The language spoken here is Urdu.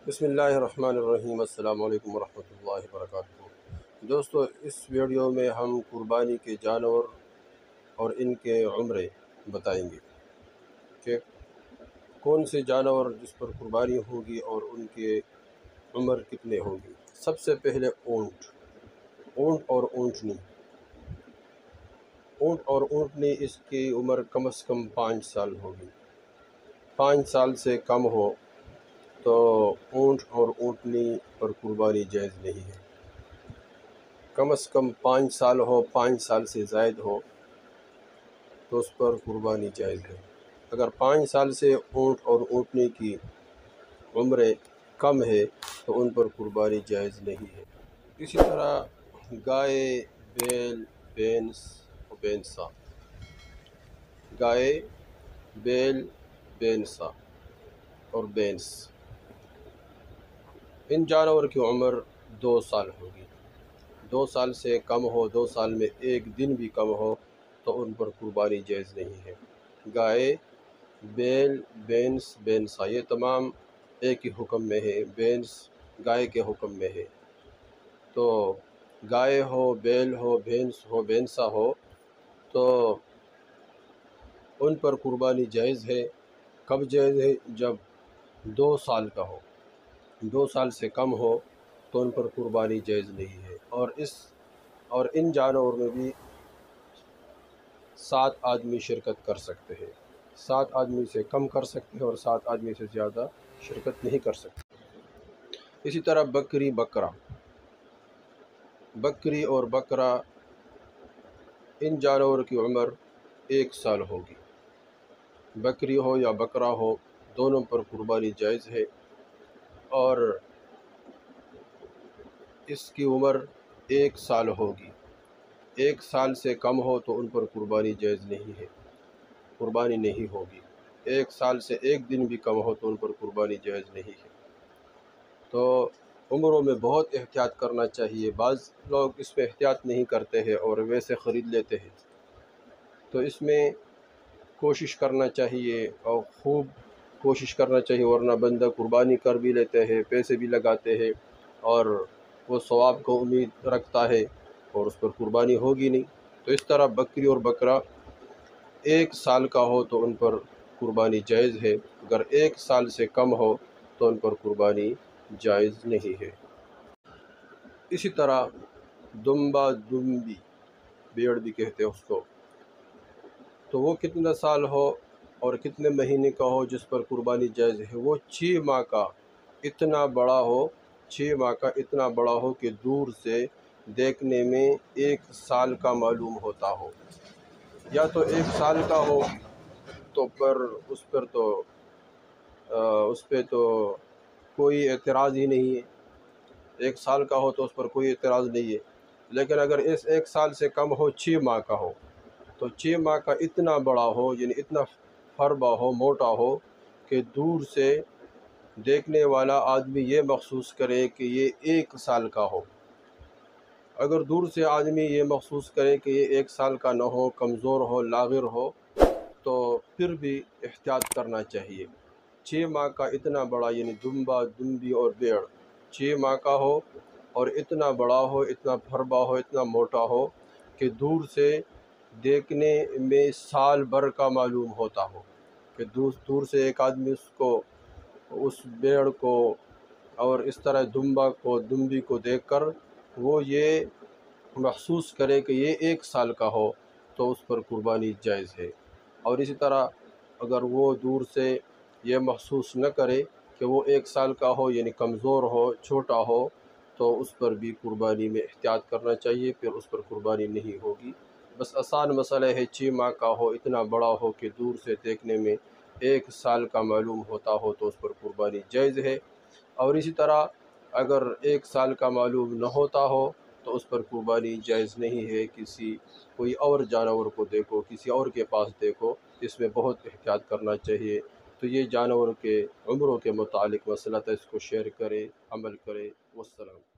بسم اللہ الرحمن الرحیم۔ السلام علیکم ورحمۃ اللہ وبرکاتہ۔ دوستو، اس ویڈیو میں ہم قربانی کے جانور اور ان کے عمریں بتائیں گے کہ کون سے جانور جس پر قربانی ہوگی اور ان کے عمر کتنے ہوگی۔ سب سے پہلے اونٹ اور اونٹنی۔ اونٹ اور اونٹنی، اس کی عمر کم از کم 5 سال ہوگی۔ 5 سال سے کم ہو تو اونٹ اور اونٹنی پر قربانی جائز نہیں ہے۔ کم از کم 5 سال ہو، 5 سال سے زائد ہو تو اس پر قربانی جائز ہے۔ اگر 5 سال سے اونٹ اور اونٹنی کی عمریں کم ہے تو ان پر قربانی جائز نہیں ہے۔ اسی طرح گائے، بیل، بھینس اور بھینسا۔ گائے، بیل، بھینسا اور بھینس، ان جانور کی عمر 2 سال ہوگی۔ 2 سال سے کم ہو، 2 سال میں 1 دن بھی کم ہو تو ان پر قربانی جائز نہیں ہے۔ گائے، بیل، بھینس، بھینسا، یہ تمام ایک ہی حکم میں ہے۔ بھینس گائے کے حکم میں ہے، تو گائے ہو، بیل ہو، بھینس ہو، بھینسا ہو تو ان پر قربانی جائز ہے۔ کب جائز ہے؟ جب 2 سال کا ہو۔ 2 سال سے کم ہو تو ان پر قربانی جائز نہیں ہے۔ اور ان جانوروں میں بھی 7 آدمی شرکت کر سکتے ہیں۔ 7 آدمی سے کم کر سکتے ہیں اور 7 آدمی سے زیادہ شرکت نہیں کر سکتے۔ اسی طرح بکری، بکرا۔ بکری اور بکرا، ان جانوروں کی عمر 1 سال ہوگی۔ بکری ہو یا بکرا ہو، دونوں پر قربانی جائز ہے، اور اس کی عمر 1 سال ہوگی۔ 1 سال سے کم ہو تو ان پر قربانی جائز نہیں ہے، قربانی نہیں ہوگی۔ 1 سال سے 1 دن بھی کم ہو تو ان پر قربانی جائز نہیں ہے۔ تو عمروں میں بہت احتیاط کرنا چاہیے۔ بعض لوگ اس میں احتیاط نہیں کرتے ہیں اور ویسے خرید لیتے ہیں، تو اس میں کوشش کرنا چاہیے اور خوب کوشش کرنا چاہیے، ورنہ بندہ قربانی کر بھی لیتے ہیں، پیسے بھی لگاتے ہیں اور وہ ثواب کو امید رکھتا ہے اور اس پر قربانی ہوگی نہیں۔ تو اس طرح بکری اور بکرا 1 سال کا ہو تو ان پر قربانی جائز ہے، اگر 1 سال سے کم ہو تو ان پر قربانی جائز نہیں ہے۔ اسی طرح دمبا، دمبی، بیڑ بھی کہتے ہیں اس کو، تو وہ کتنا سال ہو اور کتنے مہینے کا ہو جس پر قربانی جائز ہے؟ وہ 6 ماہ کا اتنا بڑا ہو، 6 ماہ کا اتنا بڑا ہو کہ دور سے دیکھنے میں 1 سال کا معلوم ہوتا ہو، یا تو 1 سال کا ہو تو اس پہ تو کوئی اعتراض ہی نہیں ہے۔ 1 سال کا ہو تو اس پر کوئی اعتراض نہیں ہے، لیکن اگر اس 1 سال سے کم ہو، 6 ماہ کا ہو، تو 6 ماہ کا اتنا بڑا ہو، یعنی اتنا فربا ہو، موٹا ہو کہ دور سے دیکھنے والا آدمی یہ محسوس کرے کہ یہ 1 سال کا ہو۔ اگر دور سے آدمی یہ محسوس کرے کہ یہ 1 سال کا نہ ہو، کمزور ہو، لاغر ہو، تو پھر بھی احتیاط کرنا چاہیے۔ 6 ماہ کا اتنا بڑا، یعنی دمبا، دمبی اور بیڑ 6 ماہ کا ہو اور اتنا بڑا ہو، اتنا فربا ہو، اتنا موٹا ہو کہ دور سے دیکھنے میں سال بھر کا معلوم ہوتا ہو، کہ دور سے ایک آدمی اس بیڑ کو اور اس طرح دمبا کو، دمبی کو دیکھ کر وہ یہ محسوس کرے کہ یہ 1 سال کا ہو تو اس پر قربانی جائز ہے۔ اور اسی طرح اگر وہ دور سے یہ محسوس نہ کرے کہ وہ 1 سال کا ہو، یعنی کمزور ہو، چھوٹا ہو، تو اس پر بھی قربانی میں احتیاط کرنا چاہیے، پھر اس پر قربانی نہیں ہوگی۔ بس آسان مسئلہ ہے، 6 ماہ کا ہو، اتنا بڑا ہو کہ دور سے دیکھنے میں 1 سال کا معلوم ہوتا ہو تو اس پر قربانی جائز ہے۔ اور اسی طرح اگر 1 سال کا معلوم نہ ہوتا ہو تو اس پر قربانی جائز نہیں ہے۔ کوئی اور جانور کو دیکھو، کسی اور کے پاس دیکھو، اس میں بہت احتیاط کرنا چاہیے۔ تو یہ جانور کے عمروں کے متعلق مسئلہ تھا، اس کو شیئر کریں، عمل کریں۔ والسلام۔